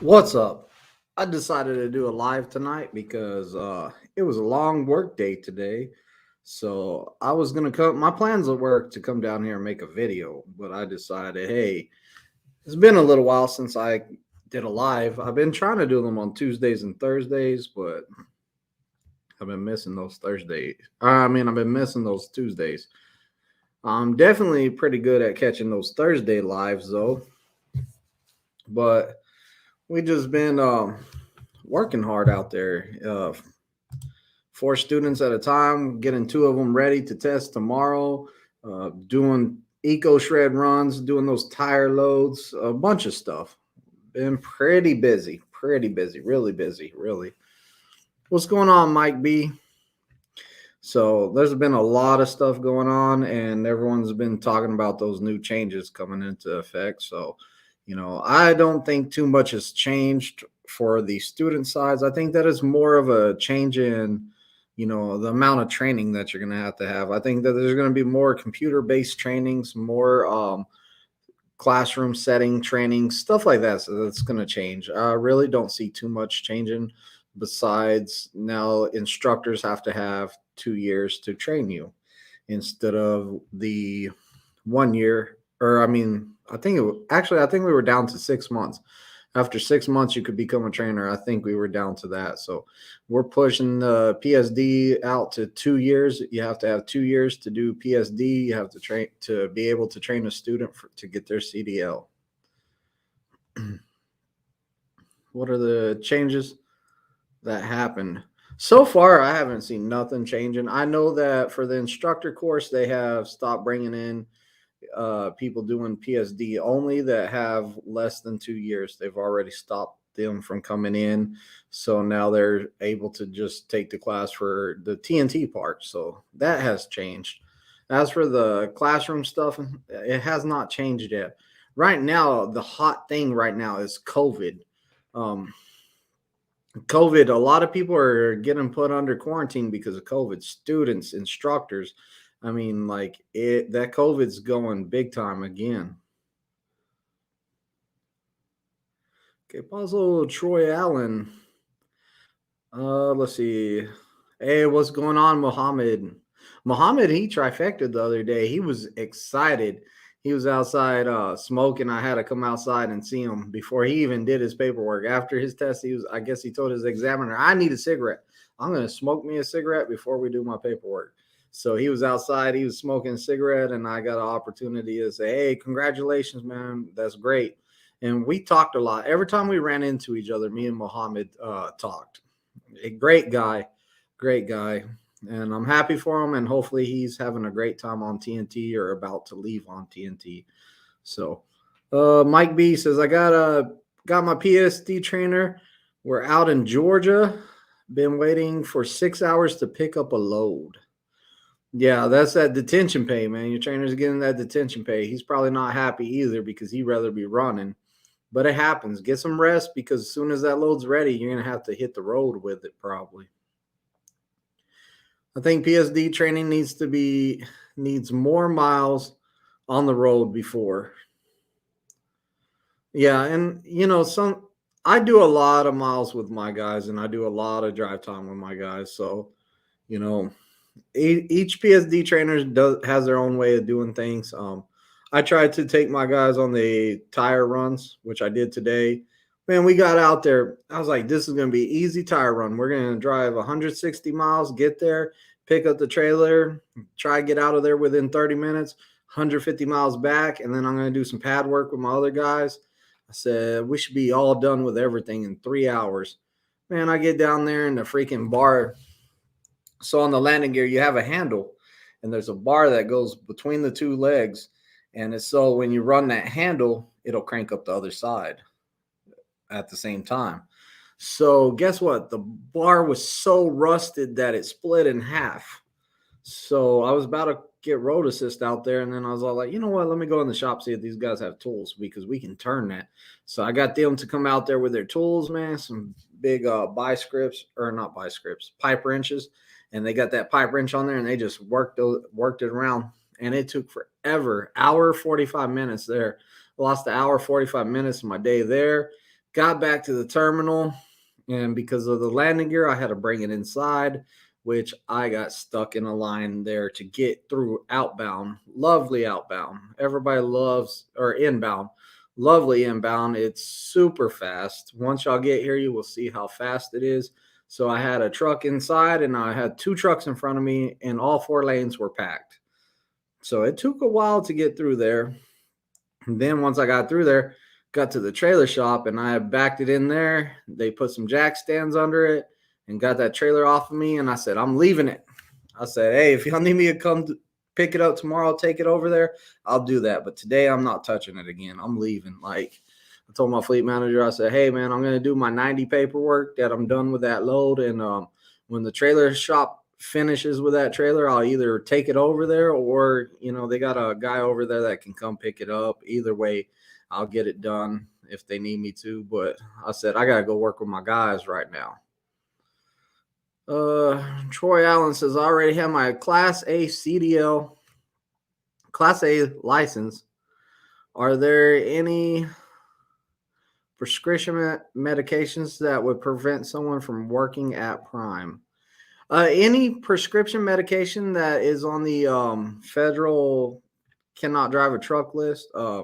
What's up? I decided to do a live tonight because it was a long work day today. So I was gonna come. My plans at work to come down here and make a video, but I decided, hey, it's been a little while since I did a live. I've been trying to do them on Tuesdays and Thursdays, but I've been missing those Thursdays. I've been missing those Tuesdays. I'm definitely pretty good at catching those Thursday lives though, but we just been working hard out there. Four students at a time, getting two of them ready to test tomorrow, doing eco shred runs, doing those tire loads, a bunch of stuff. Been pretty busy, really busy, really. What's going on, Mike B? So there's been a lot of stuff going on, and everyone's been talking about those new changes coming into effect. So, I don't think too much has changed for the student sides. I think that is more of a change in, the amount of training that you're going to have. I think that there's going to be more computer-based trainings, more classroom setting training, stuff like that. So that's going to change. I really don't see too much changing besides now instructors have to have 2 years to train you instead of the 1 year. Or, I think we were down to 6 months. After 6 months, you could become a trainer. I think we were down to that. So we're pushing the PSD out to 2 years. You have to have 2 years to do PSD. You have to train to be able to train a student to get their CDL. What are the changes that happened? So far, I haven't seen nothing changing. I know that for the instructor course, they have stopped bringing in people doing PSD only that have less than 2 years. They've already stopped them from coming in. So now they're able to just take the class for the TNT part. So that has changed. As for the classroom stuff, it has not changed yet. Right now, the hot thing right now is COVID. Um, COVID, a lot of people are getting put under quarantine because of COVID. Students, instructors. That COVID's going big time again. Okay, Puzzle Troy Allen. Let's see. Hey, what's going on, Mohammed? Mohammed, he trifected the other day. He was excited. He was outside smoking. I had to come outside and see him before he even did his paperwork. After his test, I guess he told his examiner, I need a cigarette. I'm going to smoke me a cigarette before we do my paperwork. So he was outside, he was smoking a cigarette, and I got an opportunity to say, hey, congratulations, man. That's great. And we talked a lot. Every time we ran into each other, me and Mohammed talked. A great guy, great guy. And I'm happy for him. And hopefully he's having a great time on TNT or about to leave on TNT. So Mike B says, I got my PSD trainer. We're out in Georgia. Been waiting for 6 hours to pick up a load. Yeah, that's that detention pay, man. Your trainer's getting that detention pay. He's probably not happy either because he'd rather be running. But it happens. Get some rest because as soon as that load's ready, you're going to have to hit the road with it probably. I think PSD training needs more miles on the road before. Yeah, and I do a lot of miles with my guys and I do a lot of drive time with my guys. So, each PSD trainer has their own way of doing things. I tried to take my guys on the tire runs, which I did today. Man, we got out there. I was like, this is going to be an easy tire run. We're going to drive 160 miles, get there, pick up the trailer, try to get out of there within 30 minutes, 150 miles back, and then I'm going to do some pad work with my other guys. I said, we should be all done with everything in 3 hours. Man, I get down there in the freaking bar. So on the landing gear, you have a handle, and there's a bar that goes between the two legs. And it's so when you run that handle, it'll crank up the other side at the same time. So guess what? The bar was so rusted that it split in half. So I was about to get road assist out there, and then I was all like, you know what? Let me go in the shop, see if these guys have tools because we can turn that. So I got them to come out there with their tools, man, some big pipe wrenches. And they got that pipe wrench on there, and they just worked it around. And it took forever, hour 45 minutes there. Lost an hour 45 minutes of my day there. Got back to the terminal, and because of the landing gear, I had to bring it inside, which I got stuck in a line there to get through outbound. Lovely outbound. Everybody loves, or inbound. Lovely inbound. It's super fast. Once y'all get here, you will see how fast it is. So I had a truck inside, and I had two trucks in front of me, and all four lanes were packed. So it took a while to get through there. And then once I got through there, got to the trailer shop, and I backed it in there. They put some jack stands under it and got that trailer off of me. And I said, I'm leaving it. I said, hey, if y'all need me to come pick it up tomorrow, take it over there, I'll do that. But today I'm not touching it again. I'm leaving. Like, I told my fleet manager, I said, hey, man, I'm going to do my 90 paperwork that I'm done with that load. And when the trailer shop finishes with that trailer, I'll either take it over there, or they got a guy over there that can come pick it up. Either way, I'll get it done if they need me to. But I said I gotta go work with my guys right now. Troy Allen says, I already have my Class A CDL, Class A license. Are there any prescription medications that would prevent someone from working at Prime? Any prescription medication that is on the federal cannot drive a truck list. I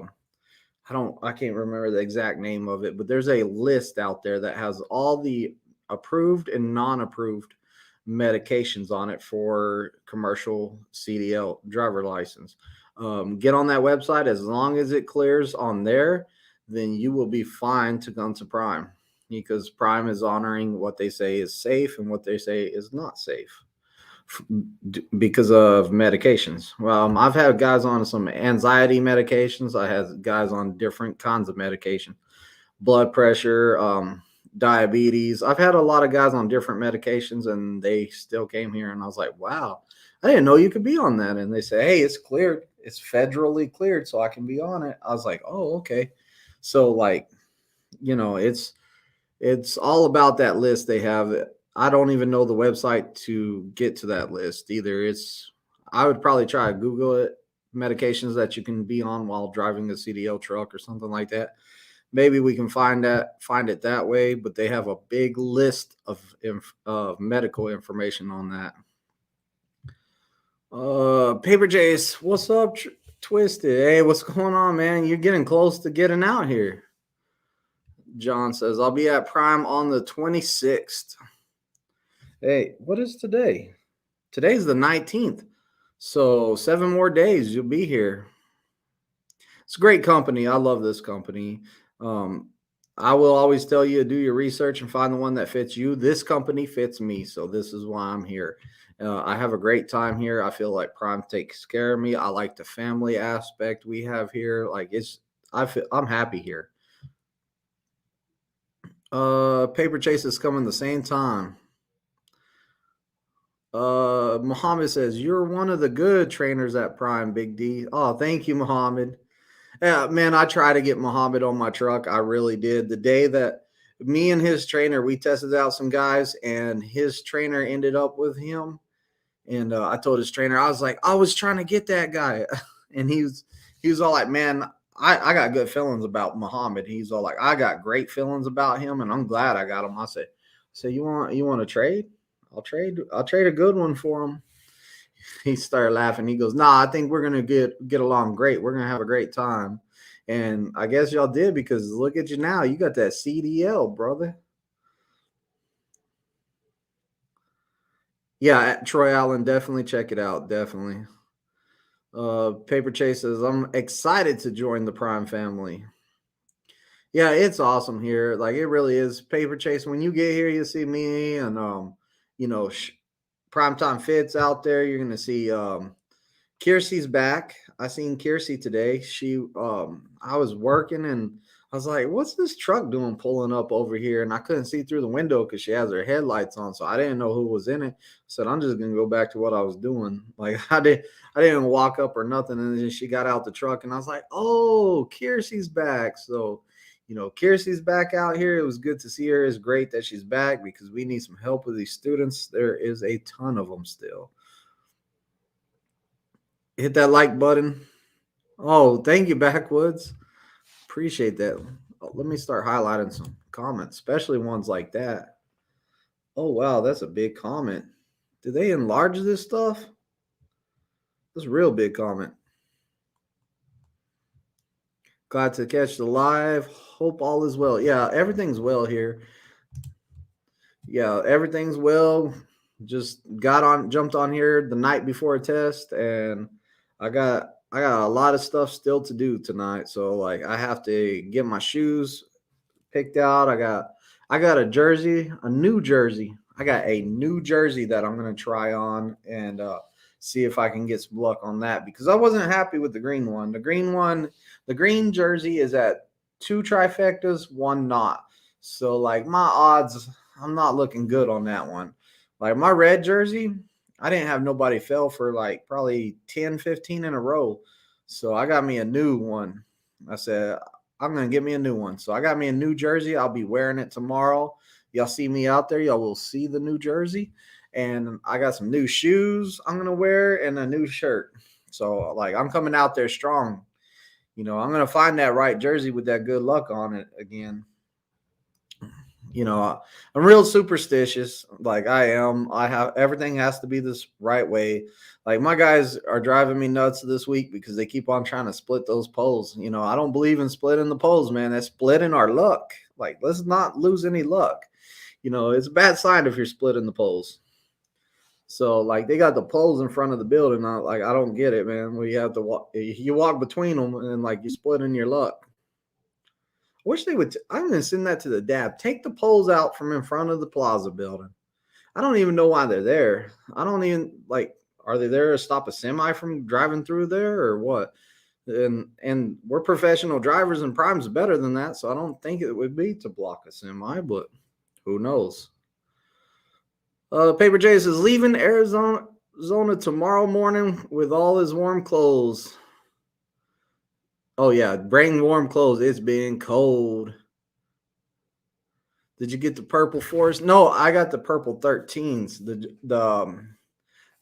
can't remember the exact name of it, but there's a list out there that has all the approved and non-approved medications on it for commercial CDL driver license. Get on that website. As long as it clears on there, then you will be fine to come to Prime, because Prime is honoring what they say is safe and what they say is not safe because of medications. Well, I've had guys on some anxiety medications. I had guys on different kinds of medication, blood pressure, diabetes. I've had a lot of guys on different medications, and they still came here, and I was like, wow, I didn't know you could be on that. And they say, hey, it's cleared. It's federally cleared, so I can be on it. I was like, oh, okay. So like, it's all about that list they have. I don't even know the website to get to that list either. I would probably try to Google it, medications that you can be on while driving a CDL truck or something like that. Maybe we can find it that way, but they have a big list of medical information on that. Paper Jace, what's up, Twizted? Hey, what's going on, man? You're getting close to getting out here. John says, I'll be at Prime on the 26th. Hey, what is today? Today's the 19th. So 7 more days, you'll be here. It's a great company. I love this company. I will always tell you to do your research and find the one that fits you. This company fits me, so this is why I'm here. I have a great time here. I feel like Prime takes care of me. I like the family aspect we have here. Like I'm happy here. Paper Chase is coming the same time. Muhammad says, you're one of the good trainers at Prime, Big D. Oh, thank you, Muhammad. Yeah, man, I try to get Muhammad on my truck. I really did. The day that me and his trainer, we tested out some guys, and his trainer ended up with him. And I told his trainer, I was like, I was trying to get that guy. And he was all like, man, I got good feelings about Muhammad. He's all like, I got great feelings about him, and I'm glad I got him. I said, you want to trade? I'll trade a good one for him. He started laughing. He goes, nah, I think we're gonna get along great. We're gonna have a great time. And I guess y'all did, because look at you now. You got that CDL, brother. Yeah, Troy Allen, definitely check it out. Definitely. Paper Chase says, I'm excited to join the Prime family. Yeah, it's awesome here. Like, it really is. Paper Chase, when you get here, you see me and Primetime Fits out there. You're gonna see Kiersey's back. I seen Kiersey today. I was working, and I was like, what's this truck doing pulling up over here? And I couldn't see through the window because she has her headlights on, so I didn't know who was in it. I said, I'm just gonna go back to what I was doing. Like, I didn't walk up or nothing. And then she got out the truck, and I was like, oh, Kiersey's back. So Kiersey's back out here. It was good to see her. It's great that she's back, because we need some help with these students. There is a ton of them still. Hit that like button. Oh, thank you, Backwoods. Appreciate that. let me start highlighting some comments, especially ones like that. Oh wow, that's a big comment. Did they enlarge this stuff? That's a real big comment. Glad to catch the live. Hope all is well. Yeah, everything's well here. Yeah, everything's well. Just jumped on here the night before a test, and I got a lot of stuff still to do tonight. So like I have to get my shoes picked out. I got a jersey, a new jersey. I got a new jersey that I'm gonna try on and see if I can get some luck on that because I wasn't happy with the green one. The green jersey is at 2 trifectas, 1 not. So like my odds, I'm not looking good on that one. Like my red jersey, I didn't have nobody fail for like probably 10, 15 in a row. So I got me a new one. I said, I'm going to get me a new one. So I got me a new jersey. I'll be wearing it tomorrow. Y'all see me out there. Y'all will see the new jersey. And I got some new shoes I'm going to wear and a new shirt. So, like, I'm coming out there strong. I'm going to find that right jersey with that good luck on it again. I'm real superstitious. Like I am. Everything has to be this right way. Like my guys are driving me nuts this week because they keep on trying to split those poles. I don't believe in splitting the poles, man. That's splitting our luck. Like let's not lose any luck. It's a bad sign if you're splitting the poles. So like they got the poles in front of the building. I don't get it, man. We have to walk. You walk between them and like you're splitting your luck. Wish they would. I'm going to send that to the dab. Take the poles out from in front of the plaza building. I don't even know why they're there. I don't even like. Are they there to stop a semi from driving through there or what? And we're professional drivers, and Prime's better than that, so I don't think it would be to block a semi. But who knows? Paper J says leaving Arizona tomorrow morning with all his warm clothes. Oh yeah, bring warm clothes. It's being cold. Did you get the purple fours? No, I got the purple 13s. The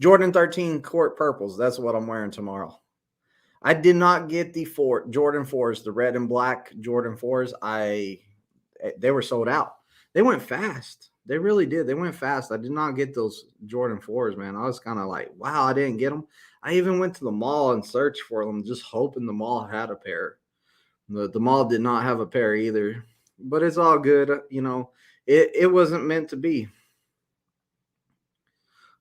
Jordan 13 court purples. That's what I'm wearing tomorrow. I did not get the Jordan 4s, the red and black Jordan 4s. They were sold out. They went fast. They really did. They went fast. I did not get those Jordan 4s, man. I was kind of like, wow, I didn't get them. I even went to the mall and searched for them, just hoping the mall had a pair. The mall did not have a pair either. But it's all good. It wasn't meant to be.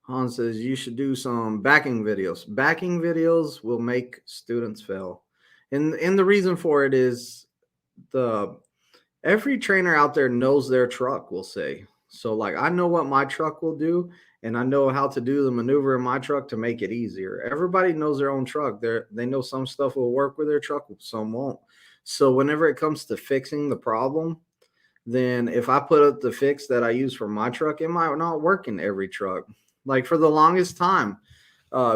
Han says you should do some backing videos. Backing videos will make students fail. And the reason for it is every trainer out there knows their truck, we'll say. So like I know what my truck will do, and I know how to do the maneuver in my truck to make it easier. Everybody knows their own truck. They know some stuff will work with their truck, some won't. So whenever it comes to fixing the problem, then if I put up the fix that I use for my truck, it might not work in every truck. Like for the longest time,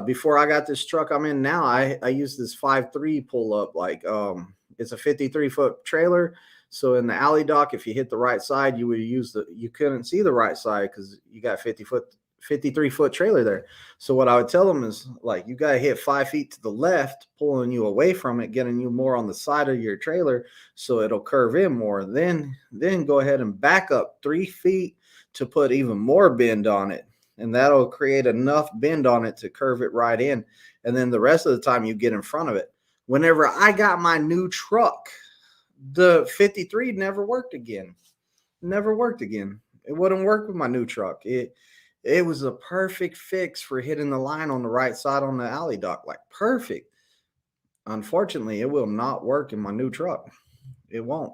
before I got this truck I'm in now, I use this 5.3 pull up. Like it's a 53-foot trailer. So in the alley dock, if you hit the right side, you couldn't see the right side because you got 53-foot trailer there. So what I would tell them is like, you got to hit 5 feet to the left, pulling you away from it, getting you more on the side of your trailer so it'll curve in more. Then go ahead and back up 3 feet to put even more bend on it. And that'll create enough bend on it to curve it right in. And then the rest of the time you get in front of it. Whenever I got my new truck, the 53 never worked again. Never worked again. It wouldn't work with my new truck. It was a perfect fix for hitting the line on the right side on the alley dock. Like perfect. Unfortunately, it will not work in my new truck. It won't.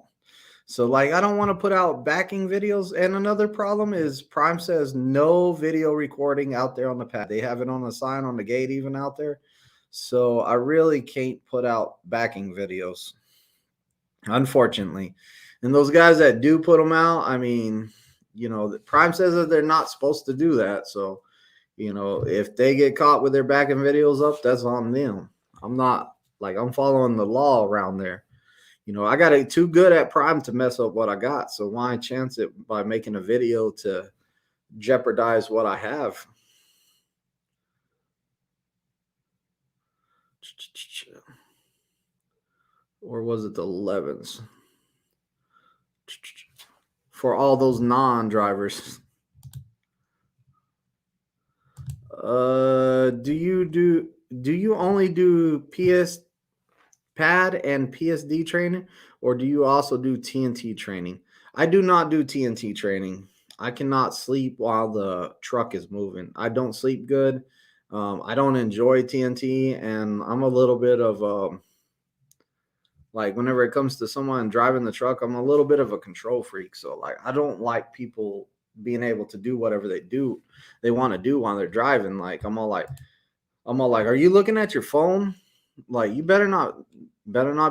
So like, I don't want to put out backing videos. And another problem is Prime says no video recording out there on the pad. They have it on the sign on the gate even out there. So I really can't put out backing videos, unfortunately. And those guys that do put them out, I mean, Prime says that they're not supposed to do that. So, if they get caught with their backing videos up, that's on them. I'm following the law around there. I got it too good at Prime to mess up what I got. So why chance it by making a video to jeopardize what I have? Or was it the 11s? for all those non-drivers. Do you only do PS pad and PSD training, or do you also do TNT training? I do not do TNT training. I cannot sleep while the truck is moving. I don't sleep good. I don't enjoy TNT, and I'm a little bit of like whenever it comes to someone driving the truck, I'm a little bit of a control freak. So like I don't like people being able to do whatever they want to do while they're driving. Like I'm all like, are you looking at your phone? Like you better not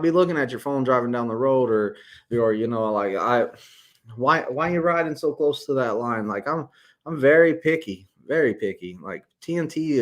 be looking at your phone driving down the road, or you know, like why are you riding so close to that line? Like I'm very picky, very picky. Like TNT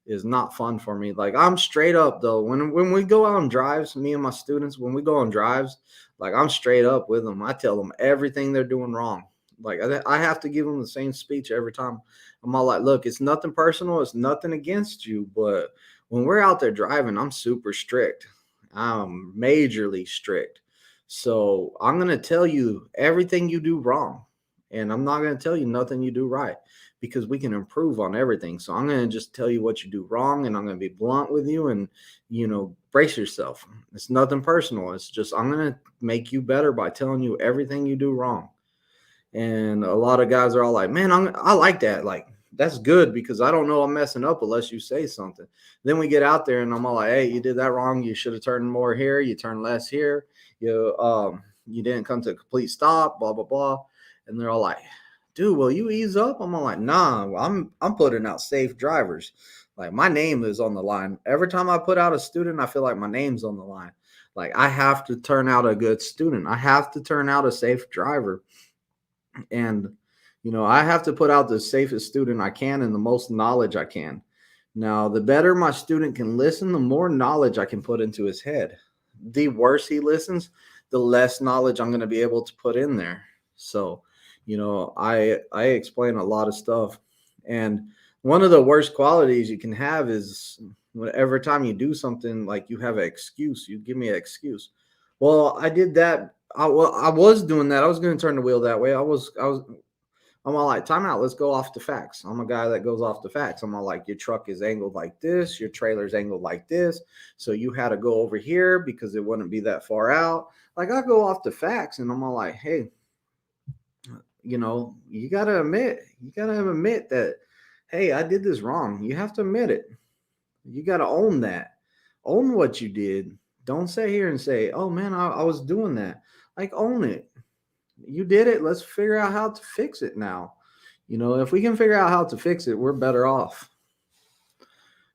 is not fun for me. Like I'm straight up though. When we go out on drives, me and my students, when we go on drives, like I'm straight up with them. I tell them everything they're doing wrong. Like I have to give them the same speech every time. I'm all like, look, it's nothing personal. It's nothing against you. But when we're out there driving, I'm super strict. I'm majorly strict. So I'm going to tell you everything you do wrong. And I'm not going to tell you nothing you do right, because we can improve on everything. So I'm going to just tell you what you do wrong, and I'm going to be blunt with you, and, you know, brace yourself. It's nothing personal. It's just, I'm going to make you better by telling you everything you do wrong. And a lot of guys are all like, man, I like that. Like, that's good, because I don't know I'm messing up unless you say something. Then we get out there and I'm all like, hey, you did that wrong. You should have turned more here. You turned less here. You didn't come to a complete stop, blah, blah, blah. And they're all like, dude, will you ease up? I'm all like, nah, I'm putting out safe drivers. Like my name is on the line. Every time I put out a student, I feel like my name's on the line. Like I have to turn out a good student. I have to turn out a safe driver. And, you know, I have to put out the safest student I can and the most knowledge I can. Now, the better my student can listen, the more knowledge I can put into his head. The worse he listens, the less knowledge I'm going to be able to put in there. So, you know, I explain a lot of stuff. And one of the worst qualities you can have is every time you do something, like you have an excuse. You give me an excuse. Well, I did that. I was doing that. I was going to turn the wheel that way. I'm all like, time out. Let's go off the facts. I'm a guy that goes off the facts. I'm all like, your truck is angled like this. Your trailer's angled like this. So you had to go over here because it wouldn't be that far out. Like I go off the facts, and I'm all like, hey, you know, you got to admit that, hey, I did this wrong. You have to admit it. You got to own that. Own what you did. Don't sit here and say, oh man, I was doing that. Like, own it. You did it. Let's figure out how to fix it now. You know, if we can figure out how to fix it, we're better off.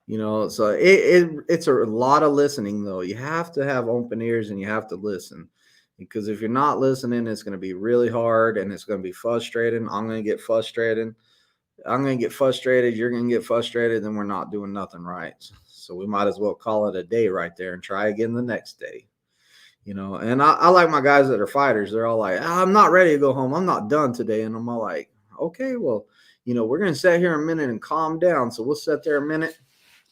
You know, so it's a lot of listening, though. You have to have open ears and you have to listen, because if you're not listening, it's going to be really hard and it's going to be frustrating. I'm going to get frustrated. I'm going to get frustrated. You're going to get frustrated. Then we're not doing nothing right. So we might as well call it a day right there and try again the next day. You know, and I like my guys that are fighters. They're all like, I'm not ready to go home. I'm not done today. And I'm all like, okay, well, you know, we're going to sit here a minute and calm down. So we'll sit there a minute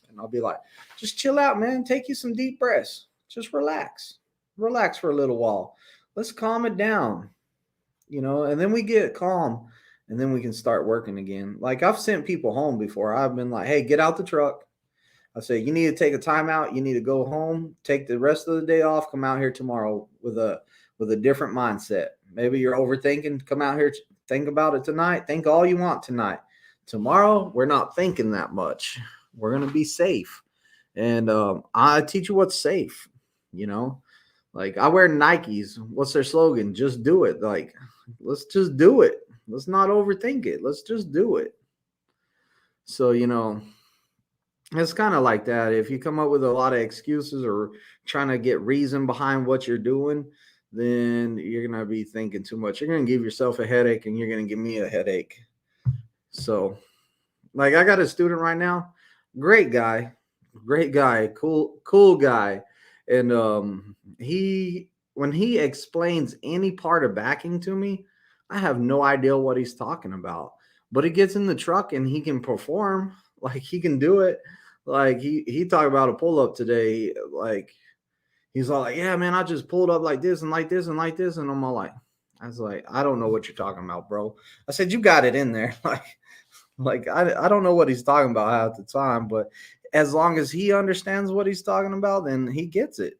and I'll be like, just chill out, man. Take you some deep breaths. Just relax. Relax for a little while. Let's calm it down, you know, and then we get calm and then we can start working again. Like I've sent people home before. I've been like, hey, get out the truck. I say, you need to take a timeout. You need to go home, take the rest of the day off, come out here tomorrow with a different mindset. Maybe you're overthinking. Come out here, think about it tonight. Think all you want tonight. Tomorrow, we're not thinking that much. We're going to be safe. And I teach you what's safe, you know. Like I wear Nikes. What's their slogan? Just do it. Like, let's just do it. Let's not overthink it. Let's just do it. So, you know, it's kind of like that. If you come up with a lot of excuses or trying to get reason behind what you're doing, then you're going to be thinking too much. You're going to give yourself a headache and you're going to give me a headache. So, like I got a student right now, great guy, cool guy. And when he explains any part of backing to me, I have no idea what he's talking about. But he gets in the truck and he can perform. Like he can do it. Like he talked about a pull up today. Like he's all like, yeah, man, I just pulled up like this and like this and like this. And I'm all like, I was like, I don't know what you're talking about, bro. I said, you got it in there. I don't know what he's talking about half the time, but as long as he understands what he's talking about, then he gets it.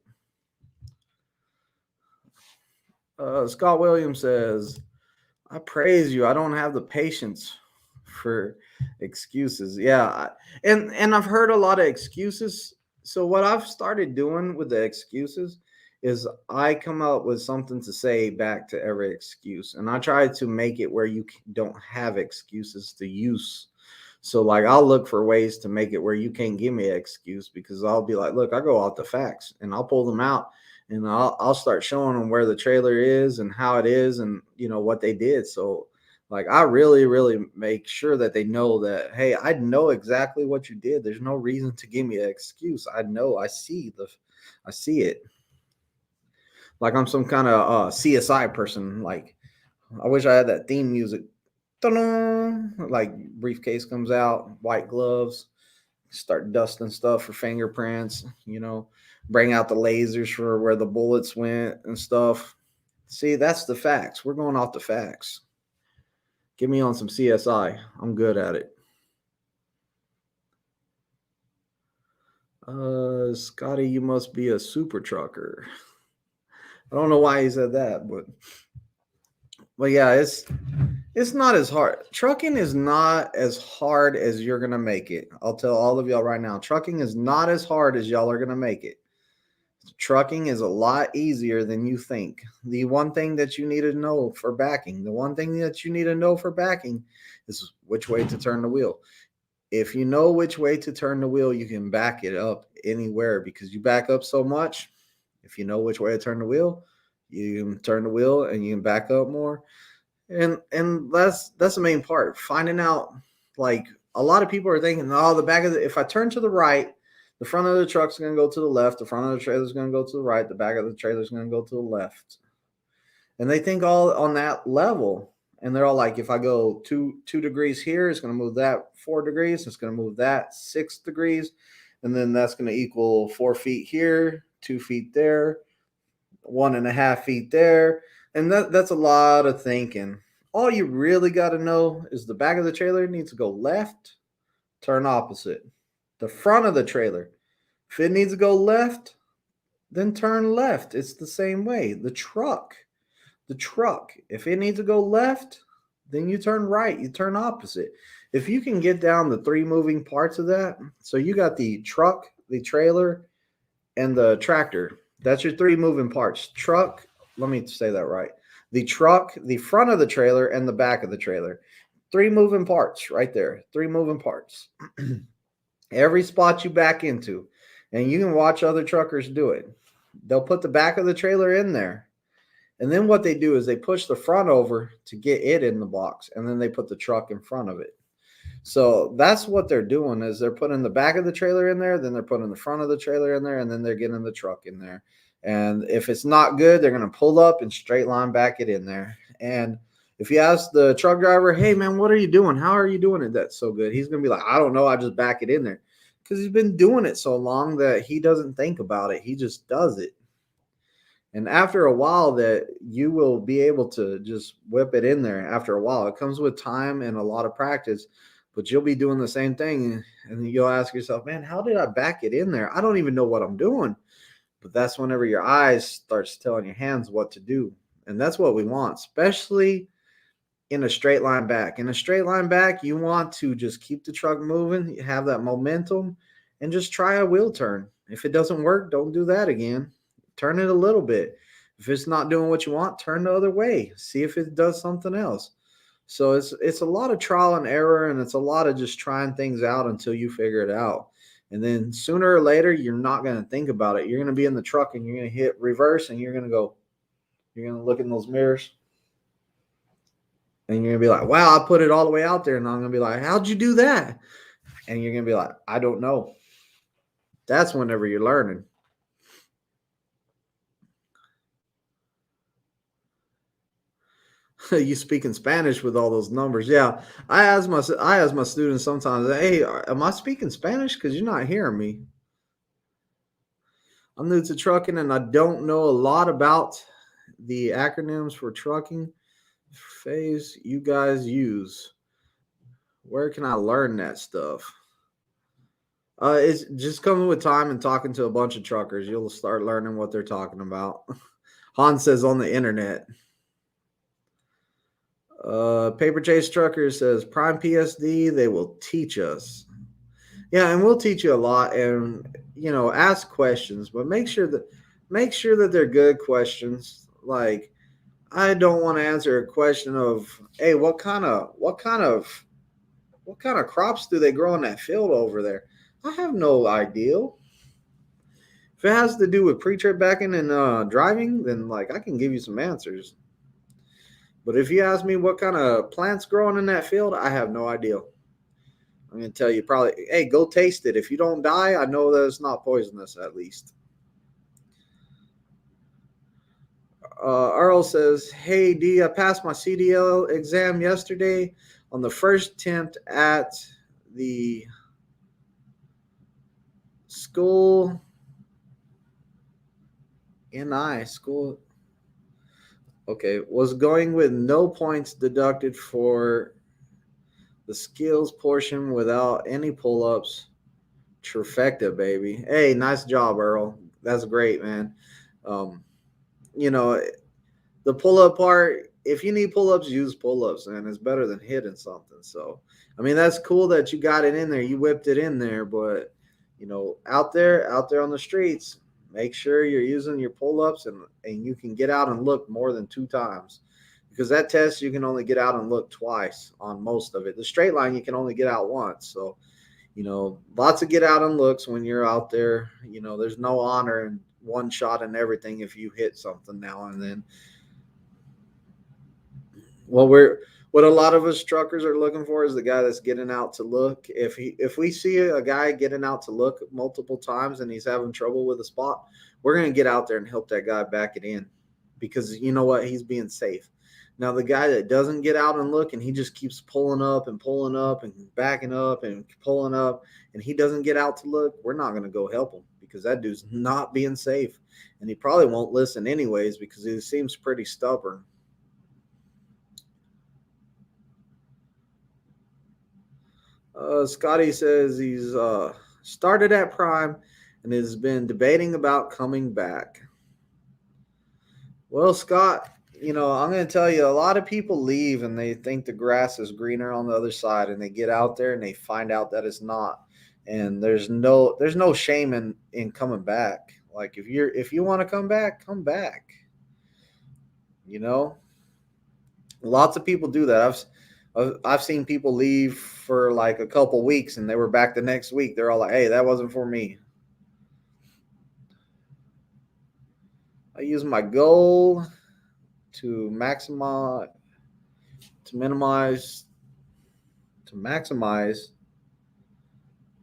Scott Williams says, I praise you. I don't have the patience for excuses. Yeah. And I've heard a lot of excuses. So what I've started doing with the excuses is I come up with something to say back to every excuse. And I try to make it where you don't have excuses to use. So like I'll look for ways to make it where you can't give me an excuse, because I'll be like, look, I go out the facts and I'll pull them out, and I'll start showing them where the trailer is and how it is, and what they did. So like I really make sure that they know that, hey, I know exactly what you did. There's no reason to give me an excuse. I know, I see it. Like I'm some kind of CSI person. Like I wish I had that theme music. Ta-da! Like briefcase comes out, white gloves, start dusting stuff for fingerprints, bring out the lasers for where the bullets went and stuff. See, that's the facts. We're going off the facts. Get me on some CSI. I'm good at it. Scotty, you must be a super trucker. I don't know why he said that, but yeah, it's not as hard. Trucking is not as hard as you're gonna make it. I'll tell all of y'all right now. Trucking is not as hard as y'all are gonna make it. Trucking is a lot easier than you think. The one thing that you need to know for backing, is which way to turn the wheel. If you know which way to turn the wheel, you can back it up anywhere, because you back up so much. If you know which way to turn the wheel, you can turn the wheel and you can back up more. And that's the main part. Finding out, like, a lot of people are thinking, oh, if I turn to the right, the front of the truck's going to go to the left, the front of the trailer's going to go to the right, the back of the trailer's going to go to the left. And they think all on that level. And they're all like, if I go two degrees here, it's going to move that 4 degrees. It's going to move that 6 degrees. And then that's going to equal 4 feet here, 2 feet there, 1.5 feet there. And that's a lot of thinking. All you really got to know is the back of the trailer needs to go left, turn opposite. The front of the trailer, if it needs to go left, then turn left. It's the same way. The truck, if it needs to go left, then you turn right, you turn opposite. If you can get down the 3 moving parts of that, so you got the truck, the trailer, and the tractor. That's your 3 moving parts. Truck, let me say that right. The truck, the front of the trailer, and the back of the trailer. 3 moving parts right there. 3 moving parts. Every spot you back into. And you can watch other truckers do it. They'll put the back of the trailer in there. And then what they do is they push the front over to get it in the box. And then they put the truck in front of it. So that's what they're doing, is they're putting the back of the trailer in there, then they're putting the front of the trailer in there, and then they're getting the truck in there. And if it's not good, they're going to pull up and straight line back it in there. And if you ask the truck driver, hey, man, what are you doing? How are you doing it that's so good? He's going to be like, I don't know. I just back it in there. Because he's been doing it so long that he doesn't think about it. He just does it. And after a while, that you will be able to just whip it in there after a while. It comes with time and a lot of practice, but you'll be doing the same thing. And you'll ask yourself, man, how did I back it in there? I don't even know what I'm doing. But that's whenever your eyes starts telling your hands what to do. And that's what we want, especially in a straight line back. In a straight line back, you want to just keep the truck moving, you have that momentum, and just try a wheel turn. If it doesn't work, don't do that again. Turn it a little bit. If it's not doing what you want, turn the other way. See if it does something else. So it's a lot of trial and error, and it's a lot of just trying things out until you figure it out. And then sooner or later, you're not going to think about it. You're going to be in the truck and you're going to hit reverse and you're going to look in those mirrors and you're going to be like, wow, I put it all the way out there. And I'm going to be like, how'd you do that? And you're going to be like, I don't know. That's whenever you're learning. You speaking Spanish with all those numbers. Yeah. I ask my students sometimes, hey, am I speaking Spanish? Because you're not hearing me. I'm new to trucking and I don't know a lot about the acronyms for trucking phase you guys use? Where can I learn that stuff? It's just coming with time and talking to a bunch of truckers. You'll start learning what they're talking about. Han says on the internet. Paper Chase Trucker says Prime PSD, they will teach us. Yeah, and we'll teach you a lot, and ask questions, but make sure that they're good questions. Like, I don't want to answer a question of, hey, what kind of crops do they grow in that field over there? I have no idea. If it has to do with pre-trip backing and driving, then like I can give you some answers. But if you ask me what kind of plants growing in that field, I have no idea. I'm going to tell you probably, hey, go taste it. If you don't die, I know that it's not poisonous at least. Earl says, hey, D, I passed my CDL exam yesterday on the first attempt at the school. School. Okay, was going with no points deducted for the skills portion without any pull-ups. Trifecta, baby. Hey, nice job, Earl. That's great, man. Um, you know, the pull-up part, if you need pull-ups, use pull-ups, man. It's better than hitting something. So, I mean, that's cool that you got it in there. You whipped it in there, but, out there on the streets, make sure you're using your pull-ups and you can get out and look more than 2 times. Because that test, you can only get out and look twice on most of it. The straight line, you can only get out once. So, lots of get out and looks when you're out there. There's no honor in one shot and everything if you hit something now and then. What a lot of us truckers are looking for is the guy that's getting out to look. If we see a guy getting out to look multiple times and he's having trouble with a spot, we're going to get out there and help that guy back it in, because you know what? He's being safe. Now, the guy that doesn't get out and look and he just keeps pulling up and backing up and pulling up and he doesn't get out to look, we're not going to go help him, because that dude's not being safe. And he probably won't listen anyways because he seems pretty stubborn. Scotty says he's started at Prime and has been debating about coming back. Well, Scott, I'm going to tell you, a lot of people leave and they think the grass is greener on the other side, and they get out there and they find out that it's not. And there's no shame in coming back. Like, if you want to come back, come back. Lots of people do that. I've seen people leave for like a couple weeks and they were back the next week. They're all like, hey, that wasn't for me. I use my goal to maximize.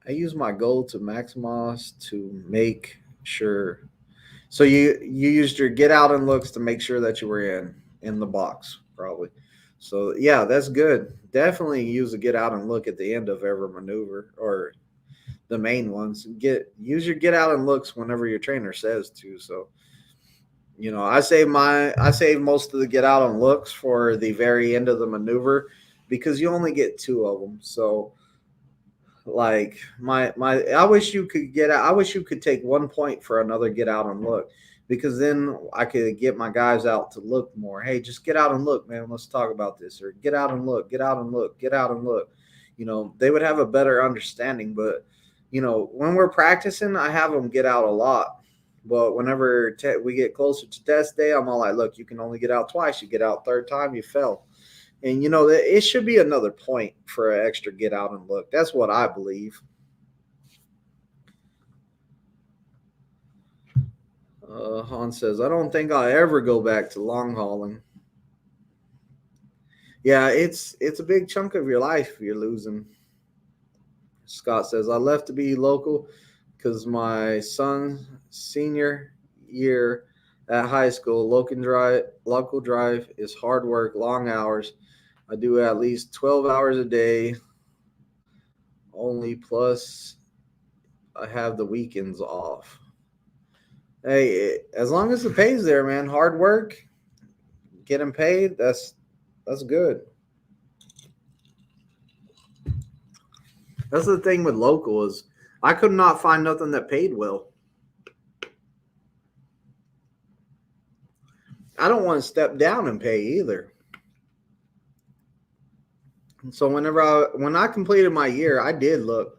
I use my goal to maximize to make sure. So you used your get out and looks to make sure that you were in the box, probably. So yeah, that's good. Definitely use a get out and look at the end of every maneuver, or the main ones. Use your get out and looks whenever your trainer says to. So, I save most of the get out and looks for the very end of the maneuver, because you only get 2 of them. So, like I wish you could get out. I wish you could take 1 point for another get out and look, because then I could get my guys out to look more. Hey, just get out and look, man. Let's talk about this. Or get out and look, get out and look, get out and look. They would have a better understanding. But, when we're practicing, I have them get out a lot. But whenever we get closer to test day, I'm all like, look, you can only get out twice. You get out third time, you fell. And, it should be another point for an extra get out and look. That's what I believe. Han says, I don't think I'll ever go back to long hauling. Yeah, it's a big chunk of your life you're losing. Scott says, I left to be local because my son's senior year at high school. Local drive is hard work, long hours. I do at least 12 hours a day only, plus I have the weekends off. Hey, as long as the pay's there, man, hard work, getting paid, that's good. That's the thing with local is I could not find nothing that paid well. I don't want to step down and pay either. So when I completed my year, I did look.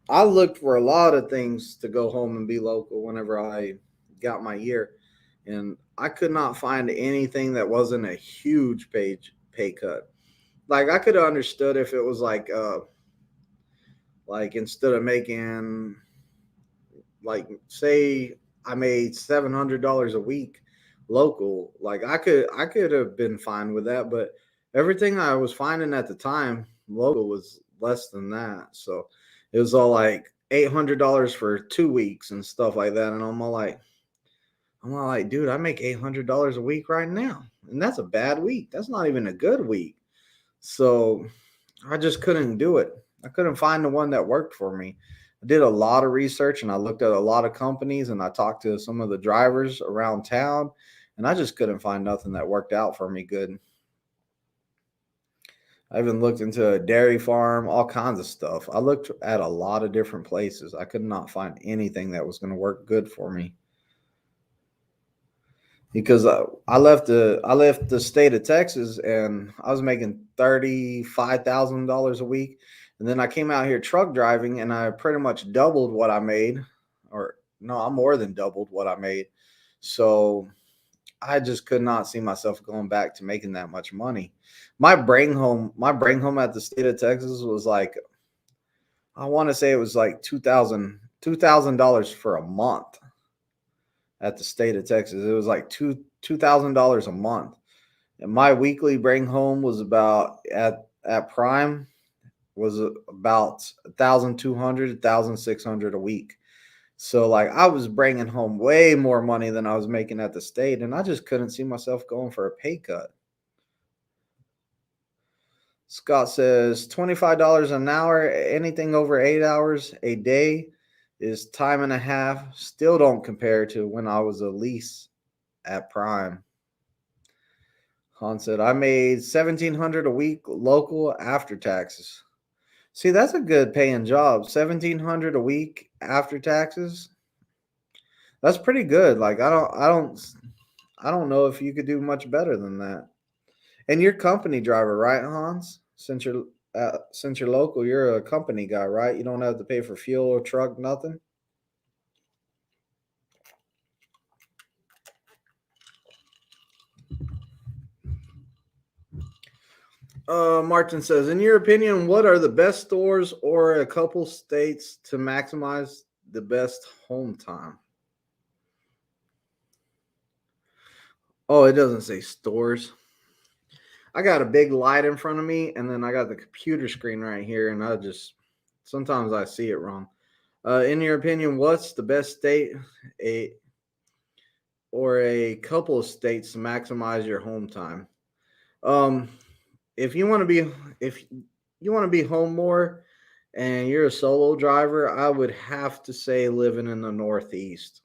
I looked for a lot of things to go home and be local whenever I got my year, and I could not find anything that wasn't a huge pay cut. Like I could have understood if it was like instead of making like say I made $700 a week local, like I could have been fine with that, but everything I was finding at the time local was less than that. So it was all like $800 for 2 weeks and stuff like that. And I'm all like, dude, I make $800 a week right now. And that's a bad week. That's not even a good week. So I just couldn't do it. I couldn't find the one that worked for me. I did a lot of research and I looked at a lot of companies and I talked to some of the drivers around town and I just couldn't find nothing that worked out for me good. I even looked into a dairy farm, all kinds of stuff. I looked at a lot of different places. I could not find anything that was going to work good for me. Because I left the state of Texas and I was making $35,000 a week, and then I came out here truck driving and I pretty much doubled what I made, or no, I more than doubled what I made. So I just could not see myself going back to making that much money. My bring home at the state of Texas was like, I want to say it was like $2,000 for a month. At the state of Texas, it was like $2,000 a month, and my weekly bring home was about at prime was about 1,200, 1,600 a week. So like I was bringing home way more money than I was making at the state, and I just couldn't see myself going for a pay cut. Scott says $25 an hour, anything over 8 hours a day is time and a half. Still don't compare to when I was a lease at Prime. Han said, I made $1,700 a week local after taxes. See, that's a good paying job. $1,700 a week after taxes. That's pretty good. Like I don't know if you could do much better than that. And you're company driver, right, Hans? Since you're local, you're a company guy, right? You don't have to pay for fuel or truck, nothing. Martin says, in your opinion, what are the best stores or a couple states to maximize the best home time? Oh, it doesn't say stores. I got a big light in front of me, and then I got the computer screen right here, and sometimes I see it wrong. In your opinion, what's the best state or a couple of states to maximize your home time? If you want to be home more and you're a solo driver, I would have to say living in the Northeast,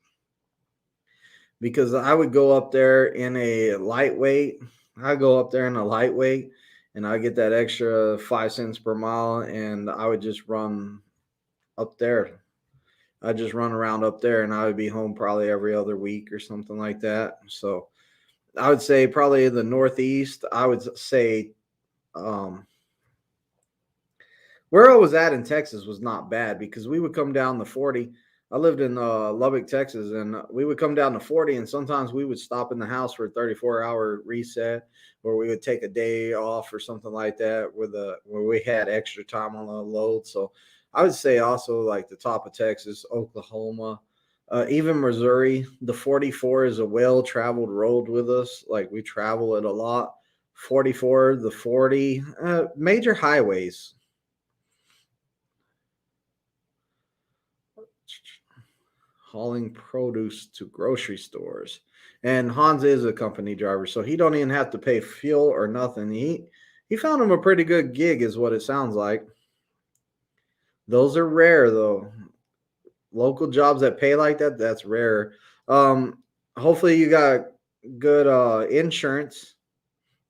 because I would go up there in a lightweight. I go up there in a lightweight and I get that extra 5 cents per mile, and I would just run up there. I just run around up there and I would be home probably every other week or something like that. So I would say probably the Northeast. I would say where I was at in Texas was not bad, because we would come down the 40. I lived in Lubbock, Texas, and we would come down to 40, and sometimes we would stop in the house for a 34-hour reset, or we would take a day off or something like that where we had extra time on the load. So I would say also like the top of Texas, Oklahoma, even Missouri. The 44 is a well-traveled road with us. Like we travel it a lot. 44, the 40, major highways. Hauling produce to grocery stores. And Hans is a company driver, so he don't even have to pay fuel or nothing. He found him a pretty good gig, is what it sounds like. Those are rare, though. Local jobs that pay like that, that's rare. Hopefully you got good insurance.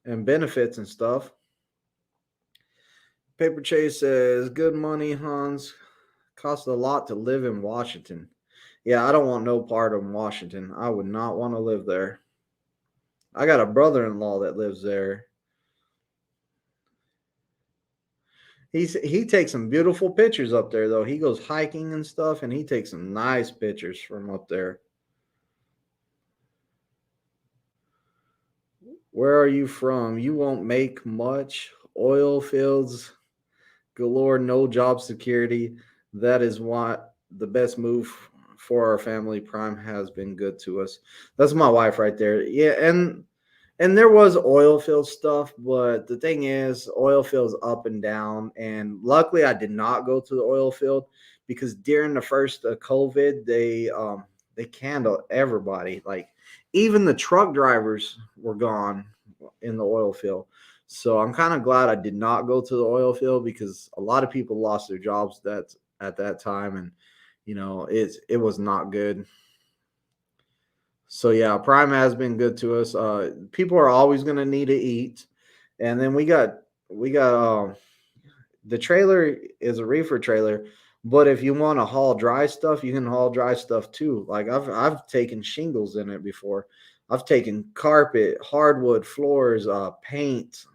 and benefits and stuff. Paper Chase says, good money, Hans. Costs a lot to live in Washington. Yeah, I don't want no part of Washington. I would not want to live there. I got a brother-in-law that lives there. He takes some beautiful pictures up there, though. He goes hiking and stuff, and he takes some nice pictures from up there. Where are you from? You won't make much. Oil fields galore, no job security. That is what the best move for our family. Prime has been good to us. That's my wife right there. Yeah, and there was oil field stuff, but the thing is, oil fields up and down. And luckily, I did not go to the oil field because during the first COVID, they canned everybody. Like even the truck drivers were gone in the oil field. So I'm kind of glad I did not go to the oil field because a lot of people lost their jobs at that time, and it was not good. So yeah, Prime has been good to us. People are always going to need to eat, and then we got the trailer is a reefer trailer, but if you want to haul dry stuff, you can haul dry stuff too. Like I've taken shingles in it before. I've taken carpet, hardwood floors, paint.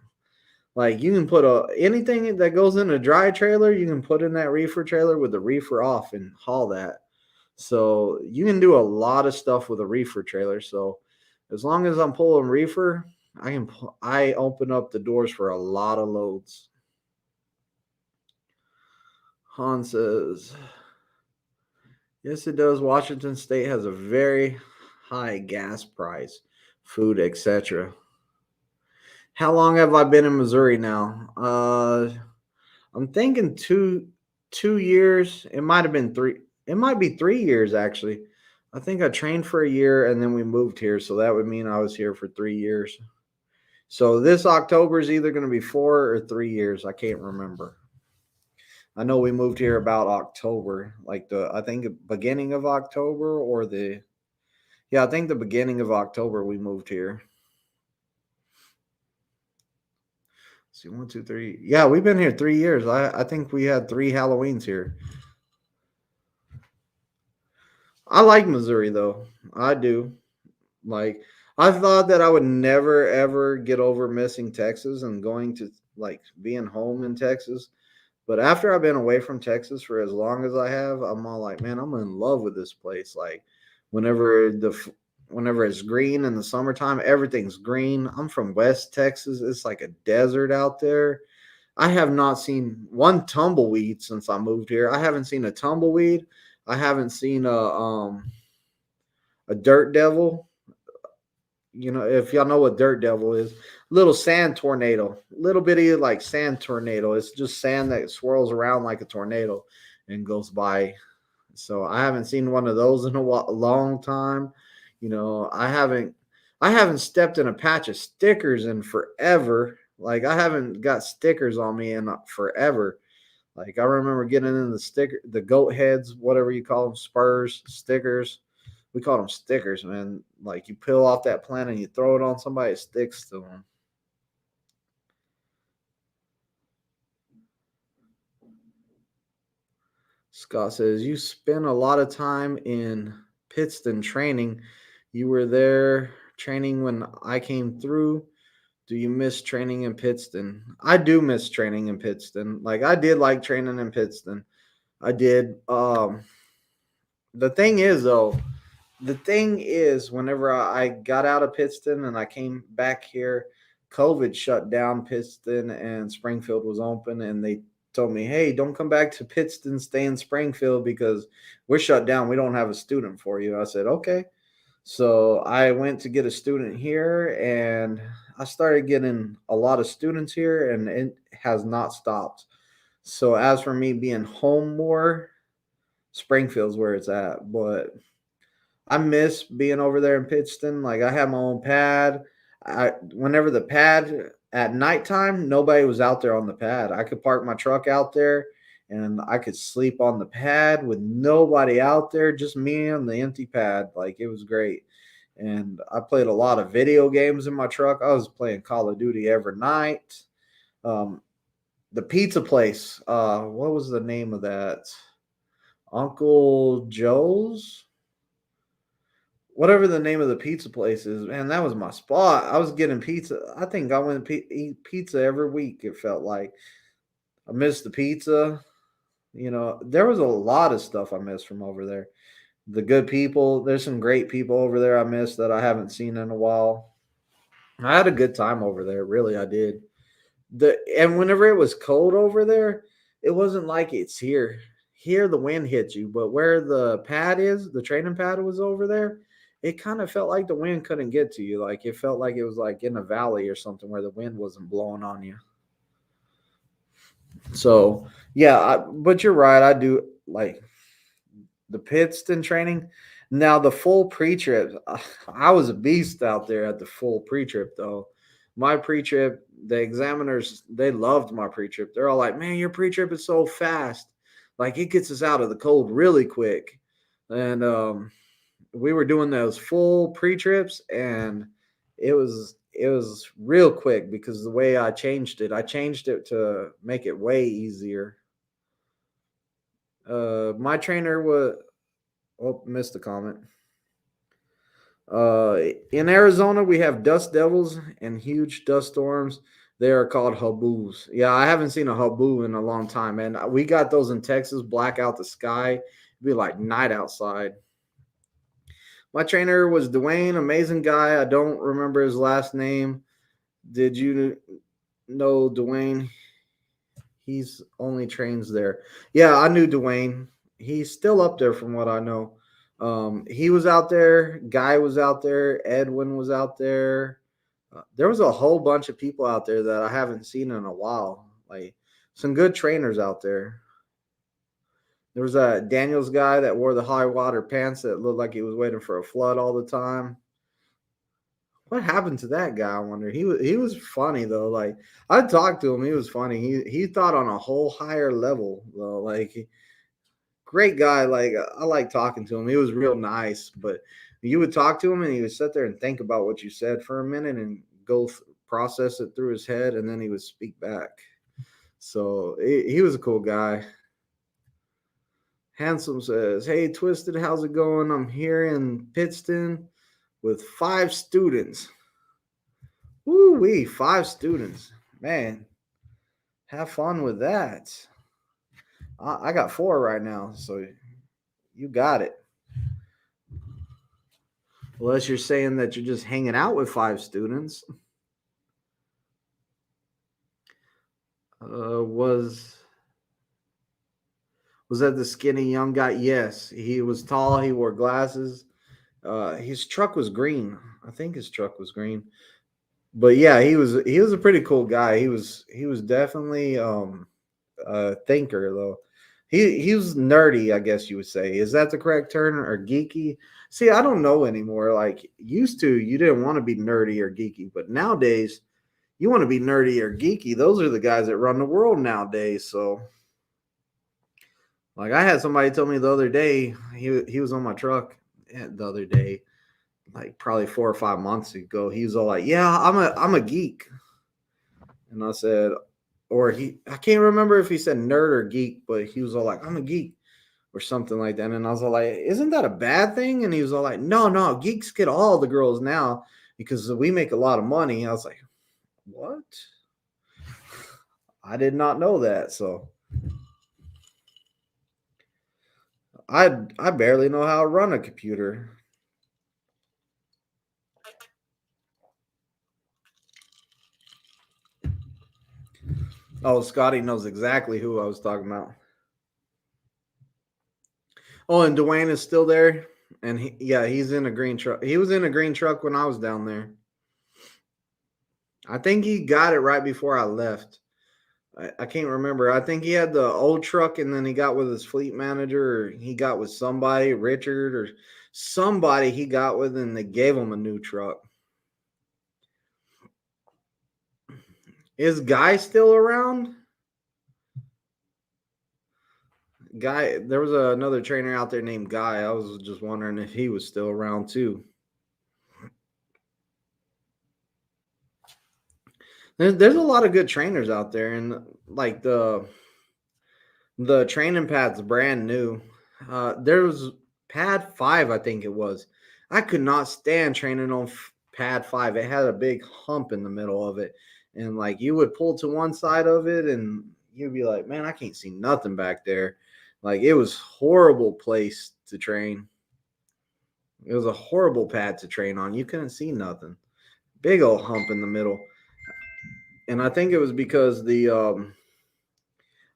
Like you can put anything that goes in a dry trailer, you can put in that reefer trailer with the reefer off and haul that. So you can do a lot of stuff with a reefer trailer. So as long as I'm pulling reefer, I open up the doors for a lot of loads. Han says, yes, it does. Washington State has a very high gas price, food, etc. How long have I been in Missouri now? I'm thinking two years. It might have been three. It might be 3 years actually. I think I trained for a year and then we moved here, so that would mean I was here for 3 years. So this October is either going to be 4 or 3 years. I can't remember. I know we moved here about October, like I think beginning of October I think the beginning of October we moved here. Let's see, 1, 2, 3. Yeah, we've been here 3 years. I think we had 3 Halloweens here. I like Missouri though. I do. Like I thought that I would never ever get over missing Texas and going to like being home in Texas. But after I've been away from Texas for as long as I have, I'm all like, man, I'm in love with this place. Like whenever it's green in the summertime, everything's green. I'm from West Texas. It's like a desert out there. I have not seen one tumbleweed since I moved here. I haven't seen a tumbleweed. I haven't seen a dirt devil. If y'all know what dirt devil is, little sand tornado, little bitty like sand tornado. It's just sand that swirls around like a tornado and goes by. So I haven't seen one of those in a long time. I haven't stepped in a patch of stickers in forever. Like I haven't got stickers on me in forever. Like I remember getting in the goat heads, whatever you call them, spurs, stickers. We call them stickers, man. Like you peel off that plant and you throw it on somebody, it sticks to them. Scott says, you spent a lot of time in Pittston training. You were there training when I came through. Do you miss training in Pittston? I do miss training in Pittston. Like I did like training in Pittston. I did. The thing is, whenever I got out of Pittston and I came back here, COVID shut down Pittston and Springfield was open, and they told me, hey, don't come back to Pittston, stay in Springfield because we're shut down. We don't have a student for you. I said, okay. So I went to get a student here, and I started getting a lot of students here, and it has not stopped. So as for me being home more, Springfield's where it's at. But I miss being over there in Pittston. Like I had my own pad. Whenever the pad at nighttime, nobody was out there on the pad. I could park my truck out there and I could sleep on the pad with nobody out there, just me on the empty pad. Like it was great. And I played a lot of video games in my truck. I was playing Call of Duty every night. Um, the pizza place, what was the name of that? Uncle Joe's? Whatever the name of the pizza place is, man, that was my spot. I was getting pizza. I think I went to eat pizza every week. It felt like I missed the pizza. You know, there was a lot of stuff I missed from over there. The good people, there's some great people over there I missed that I haven't seen in a while. I had a good time over there, really, I did. And whenever it was cold over there, it wasn't like it's here. Here the wind hits you, but where the pad is, the training pad was over there, it kind of felt like the wind couldn't get to you. Like it felt like it was like in a valley or something where the wind wasn't blowing on you. So yeah, but you're right. I do like the Pittston training. Now the full pre-trip, I was a beast out there at the full pre-trip though. My pre-trip, the examiners, they loved my pre-trip. They're all like, "Man, your pre-trip is so fast. Like it gets us out of the cold really quick." And we were doing those full pre-trips and it was real quick because the way I changed it to make it way easier. My trainer was Oh, missed the comment. Uh, in Arizona, we have dust devils and huge dust storms. They are called haboos. Yeah, I haven't seen a haboo in a long time, man. We got those in Texas, black out the sky. It'd be like night outside. My trainer was Dwayne, amazing guy. I don't remember his last name. Did you know Dwayne? He's only trains there. Yeah, I knew Dwayne. He's still up there from what I know. He was out there. Guy was out there. Edwin was out there. There was a whole bunch of people out there that I haven't seen in a while. Like some good trainers out there. There was a Daniels guy that wore the high water pants that looked like he was waiting for a flood all the time. What happened to that guy? I wonder. He was funny though. Like I talked to him, he was funny. He thought on a whole higher level though. Like great guy. Like I like talking to him. He was real nice, but you would talk to him and he would sit there and think about what you said for a minute and process it through his head, and then he would speak back. So he was a cool guy. Handsome says, "Hey, Twizted, how's it going? I'm here in Pittston with 5 students." Woo wee, 5 students. Man, have fun with that. I got 4 right now, so you got it. Unless you're saying that you're just hanging out with 5 students. Was that the skinny young guy? Yes, he was tall. He wore glasses. His truck was green. I think his truck was green. But yeah, he was a pretty cool guy. He was definitely a thinker though. He was nerdy, I guess you would say. Is that the correct term, or geeky? See, I don't know anymore. Like used to, you didn't want to be nerdy or geeky, but nowadays you want to be nerdy or geeky. Those are the guys that run the world nowadays. So, like, I had somebody tell me the other day, he was on my truck the other day, like probably 4 or 5 months ago. He was all like, "Yeah, I'm a geek," and I said, I can't remember if he said nerd or geek, but he was all like, "I'm a geek," or something like that. And I was all like, "Isn't that a bad thing?" And he was all like, "No, no, geeks get all the girls now because we make a lot of money." I was like, "What?" I did not know that. So I barely know how to run a computer. Oh, Scotty knows exactly who I was talking about. Oh, and Dwayne is still there. And he's in a green truck. He was in a green truck when I was down there. I think he got it right before I left. I can't remember. I think he had the old truck and then he got with his fleet manager, or he got with somebody, Richard or somebody he got with, and they gave him a new truck. Is Guy still around? Guy, there was another trainer out there named Guy. I was just wondering if he was still around too. There's a lot of good trainers out there, and like the training pad's brand new. There was pad 5, I think it was. I could not stand training on pad 5. It had a big hump in the middle of it, and like you would pull to one side of it, and you'd be like, "Man, I can't see nothing back there." Like it was horrible place to train. It was a horrible pad to train on. You couldn't see nothing. Big old hump in the middle, and I think it was because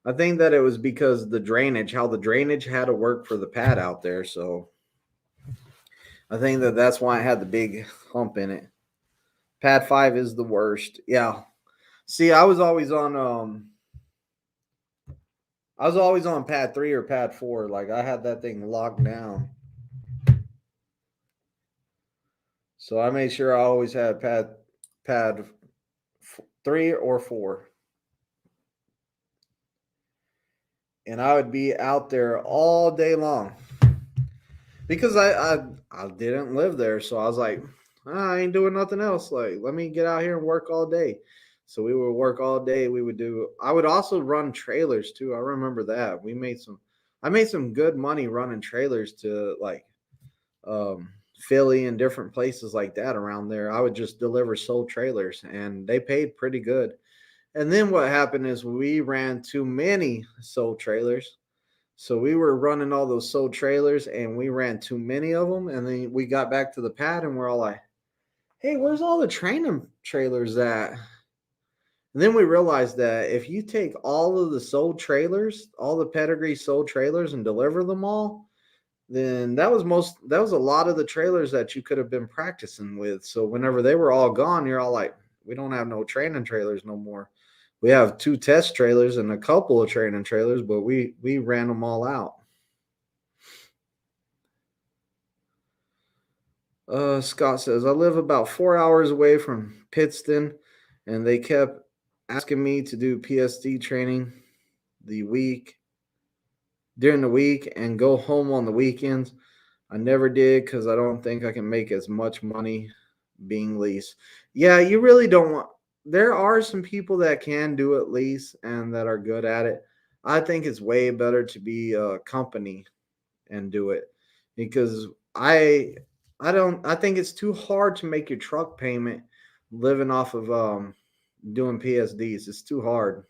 I think that it was because the drainage, how the drainage had to work for the pad out there. So I think that that's why it had the big hump in it. Pad 5 is the worst. Yeah. See, I was always on pad 3 or pad 4. Like I had that thing locked down. So I made sure I always had pad 3 or 4. And I would be out there all day long. Because I didn't live there, so I was like, I ain't doing nothing else. Like, let me get out here and work all day. So we would work all day. I would also run trailers too. I remember that. I made some good money running trailers to like Philly and different places like that around there. I would just deliver sold trailers and they paid pretty good. And then what happened is we ran too many sold trailers. So we were running all those sold trailers and we ran too many of them. And then we got back to the pad and we're all like, hey, where's all the training trailers at? And then we realized that if you take all of the sold trailers, all the pedigree sold trailers and deliver them all, then that was a lot of the trailers that you could have been practicing with. So whenever they were all gone, you're all like, we don't have no training trailers no more. We have 2 test trailers and a couple of training trailers, but we ran them all out. Scott says, I live about 4 hours away from Pittston, and they kept asking me to do PSD training the week during the week and go home on the weekends. I never did because I don't think I can make as much money being leased. Yeah, you really don't want. There are some people that can do it lease and that are good at it. I think it's way better to be a company and do it because I think it's too hard to make your truck payment living off of doing PSDs. It's too hard.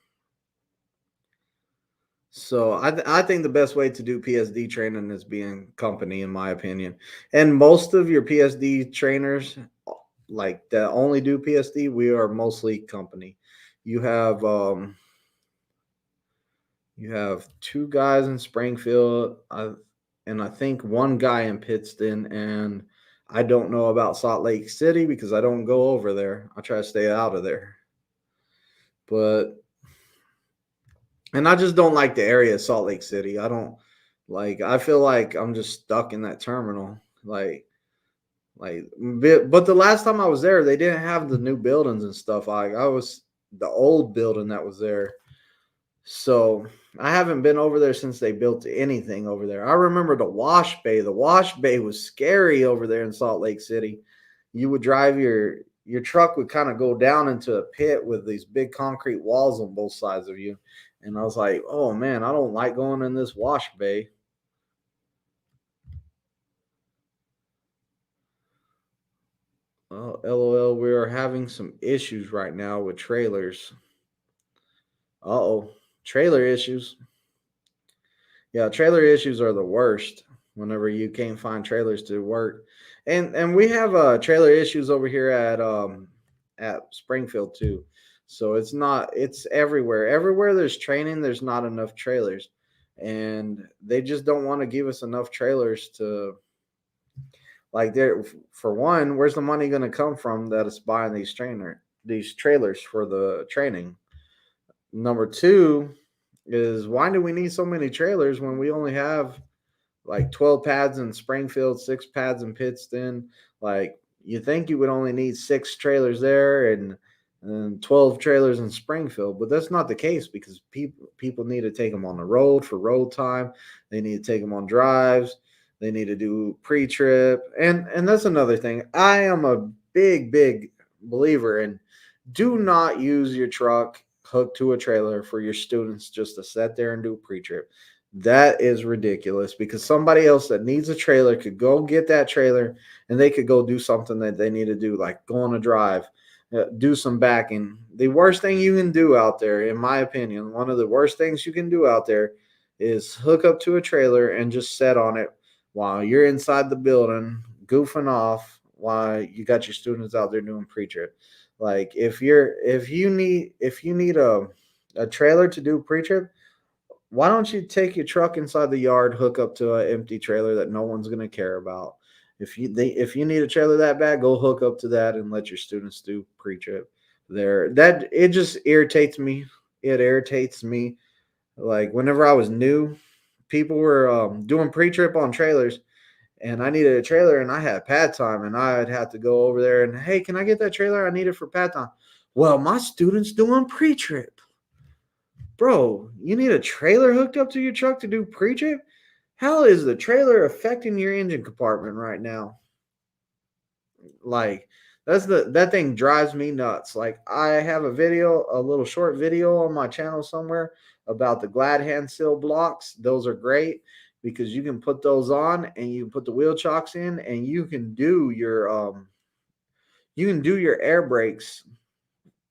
So I think the best way to do PSD training is being company, in my opinion. And most of your PSD trainers, like that only do PSD, we are mostly company. You have 2 guys in Springfield, and I think 1 guy in Pittston, and I don't know about Salt Lake City because I don't go over there. I try to stay out of there. But and I just don't like the area of Salt Lake City. I feel like I'm just stuck in that terminal. But the last time I was there, they didn't have the new buildings and stuff. I was the old building that was there. So I haven't been over there since they built anything over there. I remember the wash bay. The wash bay was scary over there in Salt Lake City. You would drive your truck would kind of go down into a pit with these big concrete walls on both sides of you. And I was like, oh man, I don't like going in this wash bay. Oh, LOL, we are having some issues right now with trailers. Uh-oh, trailer issues. Yeah, trailer issues are the worst whenever you can't find trailers to work. And we have trailer issues over here at Springfield too. So it's everywhere. Everywhere there's training, there's not enough trailers. And they just don't want to give us enough trailers to like there for one, where's the money going to come from that is buying these trailers for the training? Number 2 is why do we need so many trailers when we only have like 12 pads in Springfield, 6 pads in Pittston? Like you think you would only need 6 trailers there and 12 trailers in Springfield, but that's not the case because people need to take them on the road for road time. They need to take them on drives. They need to do pre-trip. And that's another thing. I am a big believer in Do not use your truck hooked to a trailer for your students just to sit there and do pre-trip. That is ridiculous because somebody else that needs a trailer could go get that trailer and they could go do something that they need to do, like go on a drive, do some backing. The worst thing you can do out there, in my opinion, one of the worst things you can do out there is hook up to a trailer and just sit on it while you're inside the building goofing off while you got your students out there doing pre-trip. Like if you need a trailer to do pre-trip, why don't you take your truck inside the yard, hook up to an empty trailer that no one's going to care about? If you need a trailer that bad, go hook up to that and let your students do pre-trip there. That it just irritates me. It irritates me. Like whenever I was new, people were doing pre-trip on trailers, and I needed a trailer, and I had pad time, and I'd have to go over there and, hey, can I get that trailer? I need it for pad time. Well, my student's doing pre-trip. Bro, you need a trailer hooked up to your truck to do pre-trip? How is the trailer affecting your engine compartment right now? Like, that thing drives me nuts. Like, I have a little short video on my channel somewhere about the glad hand seal blocks. Those are great because you can put those on and you put the wheel chocks in and you can do your air brakes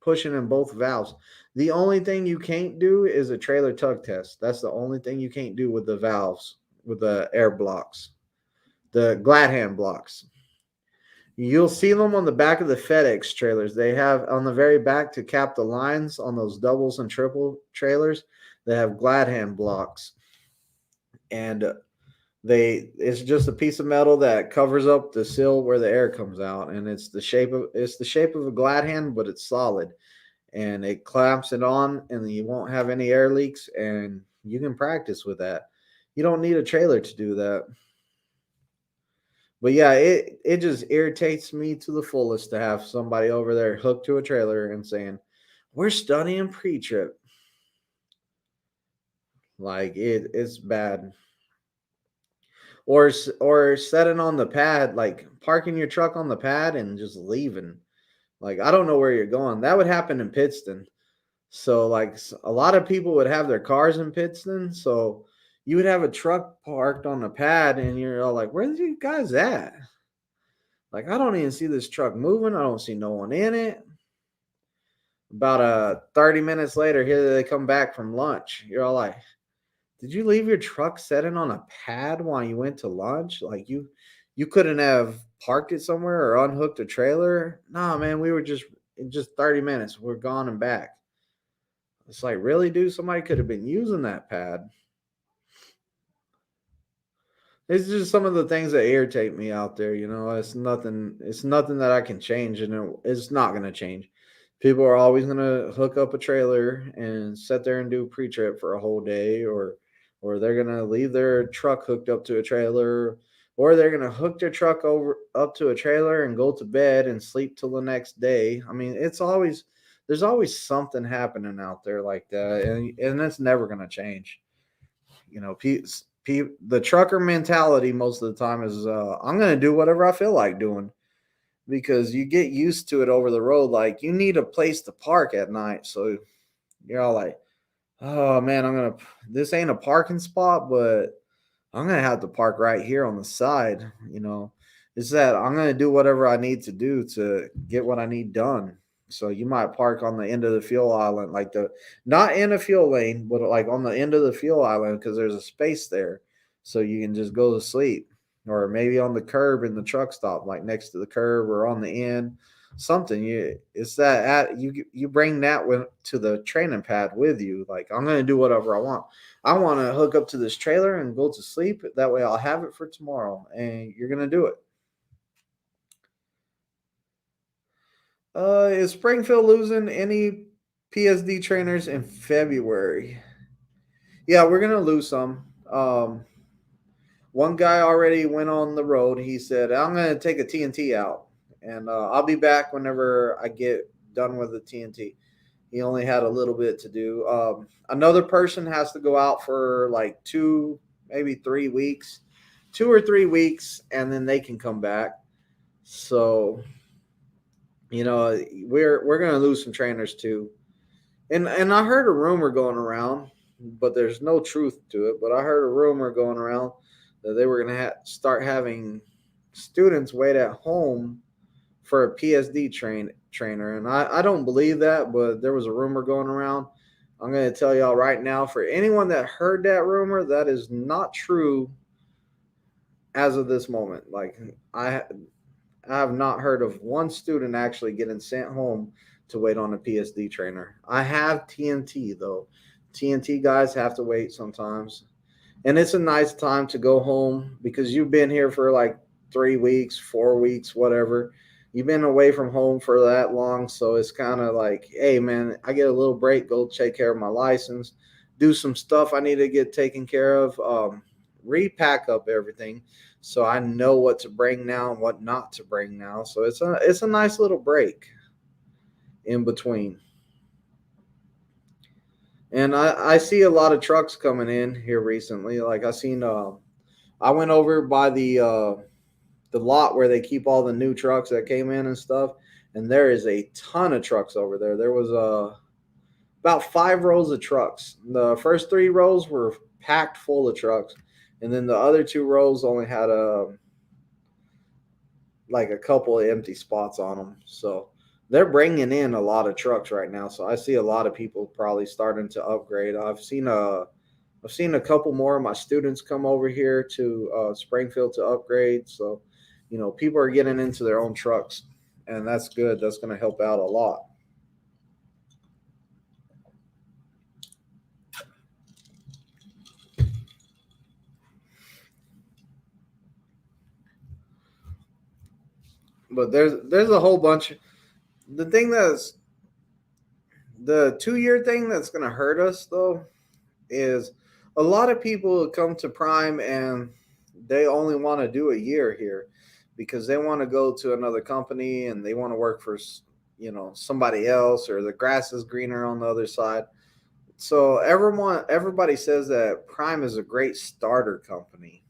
pushing in both valves. The only thing you can't do is a trailer tug test. That's the only thing you can't do with the valves, with the air blocks, the glad hand blocks. You'll see them on the back of the FedEx trailers. They have on the very back to cap the lines on those doubles and triple trailers. They have glad hand blocks, and it's just a piece of metal that covers up the sill where the air comes out, and it's the shape of a glad hand, but it's solid, and it clamps it on, and you won't have any air leaks, and you can practice with that. You don't need a trailer to do that. But yeah, it just irritates me to the fullest to have somebody over there hooked to a trailer and saying, "We're studying pre-trip." Like it's bad. Or setting on the pad, like parking your truck on the pad and just leaving. Like I don't know where you're going. That would happen in Pittston. So like a lot of people would have their cars in Pittston. So you would have a truck parked on the pad, and you're all like, "Where's you guys at?" Like, I don't even see this truck moving. I don't see no one in it. About 30 minutes later, here they come back from lunch. You're all like, did you leave your truck sitting on a pad while you went to lunch? Like you couldn't have parked it somewhere or unhooked a trailer? Nah, man, we were just in just 30 minutes. We're gone and back. It's like, really, dude? Somebody could have been using that pad. It's just some of the things that irritate me out there. It's nothing. It's nothing that I can change, and it's not going to change. People are always going to hook up a trailer and sit there and do pre-trip for a whole day, or they're going to leave their truck hooked up to a trailer, or they're going to hook their truck up to a trailer and go to bed and sleep till the next day. I mean, there's always something happening out there like that, and it's never going to change. The trucker mentality most of the time is I'm going to do whatever I feel like doing, because you get used to it over the road. Like you need a place to park at night. So you're all like, oh man, this ain't a parking spot, but I'm going to have to park right here on the side. It's that I'm going to do whatever I need to do to get what I need done. So you might park on the end of the fuel island, like not in a fuel lane, but like on the end of the fuel island, because there's a space there, so you can just go to sleep, or maybe on the curb in the truck stop, like next to the curb or on the end, something. You bring that to the training pad with you. Like I'm gonna do whatever I want. I want to hook up to this trailer and go to sleep. That way I'll have it for tomorrow, and you're gonna do it. Is Springfield losing any PSD trainers in February? Yeah, we're gonna lose some. One guy already went on the road. He said, "I'm gonna take a TNT out, and I'll be back whenever I get done with the TNT." He only had a little bit to do. Another person has to go out for like 2 or 3 weeks, and then they can come back. So You know, we're gonna lose some trainers too. And I heard a rumor going around, but there's no truth to it. But I heard a rumor going around that they were gonna start having students wait at home for a PSD trainer, and I don't believe that, but there was a rumor going around. I'm going to tell y'all right now, for anyone that heard that rumor, that is not true as of this moment. Like I have not heard of one student actually getting sent home to wait on a PSD trainer. I have TNT though. TNT guys have to wait sometimes. And it's a nice time to go home because you've been here for like 3 weeks, 4 weeks, whatever. You've been away from home for that long. So it's kind of like, hey, man, I get a little break, go take care of my license, do some stuff I need to get taken care of, repack up everything so I know what to bring now and what not to bring now. So it's a nice little break in between. And I see a lot of trucks coming in here recently. Like I went over by the lot where they keep all the new trucks that came in and stuff, and there is a ton of trucks over there. There was about 5 rows of trucks. The first 3 rows were packed full of trucks, and then the other 2 rows only had like a couple of empty spots on them. So they're bringing in a lot of trucks right now. So I see a lot of people probably starting to upgrade. I've seen a couple more of my students come over here to Springfield to upgrade. So, you know, people are getting into their own trucks, and that's good. That's going to help out a lot. But there's a whole bunch. The thing that's the 2-year thing that's going to hurt us though is a lot of people come to Prime and they only want to do a year here because they want to go to another company and they want to work for, you know, somebody else, or the grass is greener on the other side. So everybody says that Prime is a great starter company.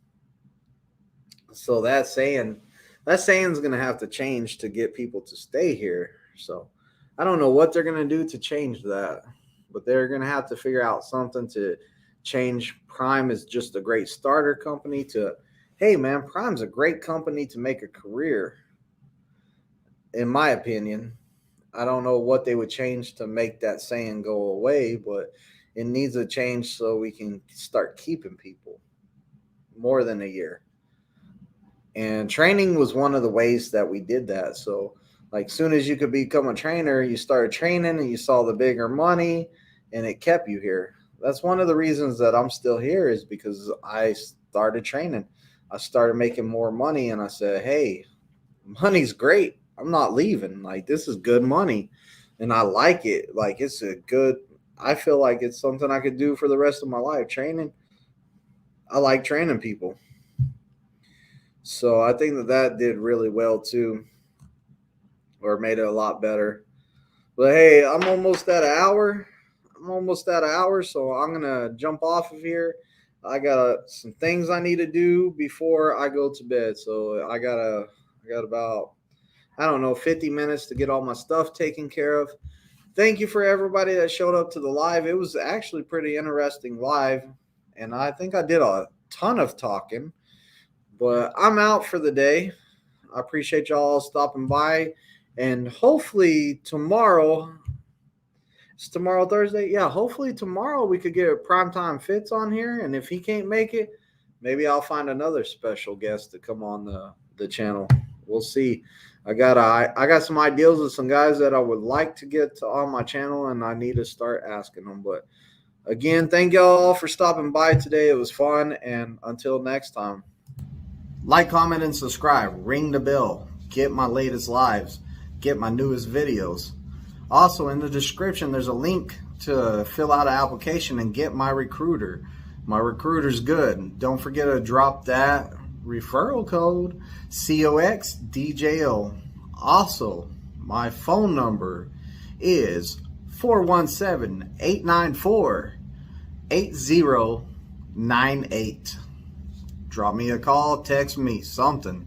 So that saying's going to have to change to get people to stay here. So I don't know what they're going to do to change that, but they're going to have to figure out something to change Prime is just a great starter company to, hey, man, Prime's a great company to make a career, in my opinion. I don't know what they would change to make that saying go away, but it needs a change so we can start keeping people more than a year. And training was one of the ways that we did that. So, like, soon as you could become a trainer, you started training and you saw the bigger money and it kept you here. That's one of the reasons that I'm still here, is because I started training. I started making more money and I said, hey, money's great. I'm not leaving. Like, this is good money and I like it. Like, I feel like it's something I could do for the rest of my life. Training. I like training people. So I think that did really well too, or made it a lot better. But hey, I'm almost at an hour. So I'm gonna jump off of here. I got some things I need to do before I go to bed. So I got about, I don't know, 50 minutes to get all my stuff taken care of. Thank you for everybody that showed up to the live. It was actually pretty interesting live, and I think I did a ton of talking. But I'm out for the day. I appreciate y'all stopping by. And hopefully tomorrow, it's tomorrow Thursday? Yeah, hopefully tomorrow we could get Primetime Fitz on here. And if he can't make it, maybe I'll find another special guest to come on the channel. We'll see. I got some ideas of some guys that I would like to get on my channel, and I need to start asking them. But again, thank y'all for stopping by today. It was fun. And until next time. Like, comment, and subscribe. Ring the bell. Get my latest lives. Get my newest videos. Also, in the description, there's a link to fill out an application and get my recruiter. My recruiter's good. Don't forget to drop that referral code, COXDJO. Also, my phone number is 417-894-8098. Drop me a call, text me, something.